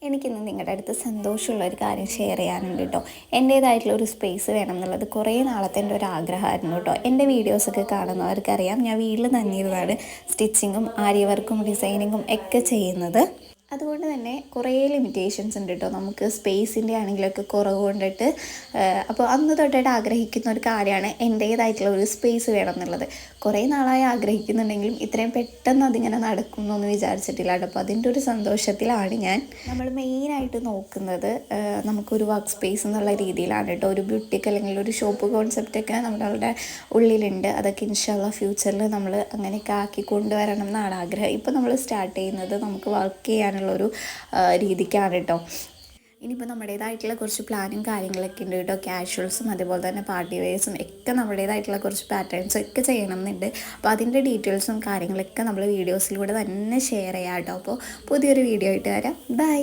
എനിക്കിന്ന് നിങ്ങളുടെ അടുത്ത് സന്തോഷമുള്ള ഒരു കാര്യം ഷെയർ ചെയ്യാനുണ്ട് കേട്ടോ. എൻ്റേതായിട്ടുള്ള ഒരു സ്പേസ് വേണം എന്നുള്ളത് കുറേ നാളത്തെ എൻ്റെ ഒരു ആഗ്രഹമായിരുന്നു കേട്ടോ. എൻ്റെ വീഡിയോസൊക്കെ കാണുന്നവർക്കറിയാം, ഞാൻ വീട്ടിൽ തന്നെയിരുന്നാണ് സ്റ്റിച്ചിങ്ങും ആരി വർക്കും ഡിസൈനിങ്ങും ഒക്കെ ചെയ്യുന്നത്. അതുകൊണ്ട് തന്നെ കുറേ ലിമിറ്റേഷൻസ് ഉണ്ട് കേട്ടോ, നമുക്ക് സ്പേസിൻ്റെ ആണെങ്കിലൊക്കെ കുറവ് കൊണ്ടിട്ട്. അപ്പോൾ അന്ന് തൊട്ടായിട്ട് ആഗ്രഹിക്കുന്ന ഒരു കാര്യമാണ് എൻ്റേതായിട്ടുള്ള ഒരു സ്പേസ് വേണം എന്നുള്ളത്. കുറേ നാളായി ആഗ്രഹിക്കുന്നുണ്ടെങ്കിലും ഇത്രയും പെട്ടെന്ന് അതിങ്ങനെ നടക്കുന്നൊന്നും വിചാരിച്ചിട്ടില്ല കേട്ടോ. അപ്പോൾ അതിൻ്റെ ഒരു സന്തോഷത്തിലാണ് ഞാൻ. നമ്മൾ മെയിനായിട്ട് നോക്കുന്നത് നമുക്കൊരു വർക്ക് സ്പേസ് എന്നുള്ള രീതിയിലാണ് കേട്ടോ. ഒരു ബ്യൂട്ടിക്ക് അല്ലെങ്കിൽ ഒരു ഷോപ്പ് കോൺസെപ്റ്റൊക്കെ നമ്മളുടെ ഉള്ളിലുണ്ട്. അതൊക്കെ ഇൻഷാല്ലാ ഫ്യൂച്ചറിൽ നമ്മൾ അങ്ങനെയൊക്കെ ആക്കി കൊണ്ടുവരണം എന്നാണ് ആഗ്രഹം. ഇപ്പോൾ നമ്മൾ സ്റ്റാർട്ട് ചെയ്യുന്നത് നമുക്ക് വർക്ക് ചെയ്യാനുള്ളൊരു രീതിക്കാണ് കേട്ടോ. ഇനിയിപ്പോൾ നമ്മുടേതായിട്ടുള്ള കുറച്ച് പ്ലാനും കാര്യങ്ങളൊക്കെ ഉണ്ട് കേട്ടോ. കാഷ്വൽസും അതുപോലെ തന്നെ പാർട്ടി വെയർസും ഒക്കെ നമ്മുടേതായിട്ടുള്ള കുറച്ച് പാറ്റേൺസും ഒക്കെ ചെയ്യണം എന്നുണ്ട്. അപ്പോൾ അതിൻ്റെ ഡീറ്റെയിൽസും കാര്യങ്ങളൊക്കെ നമ്മൾ വീഡിയോസിലൂടെ തന്നെ ഷെയർ ചെയ്യാം കേട്ടോ. അപ്പോൾ പുതിയൊരു വീഡിയോ ആയിട്ട് വരാം. ബൈ.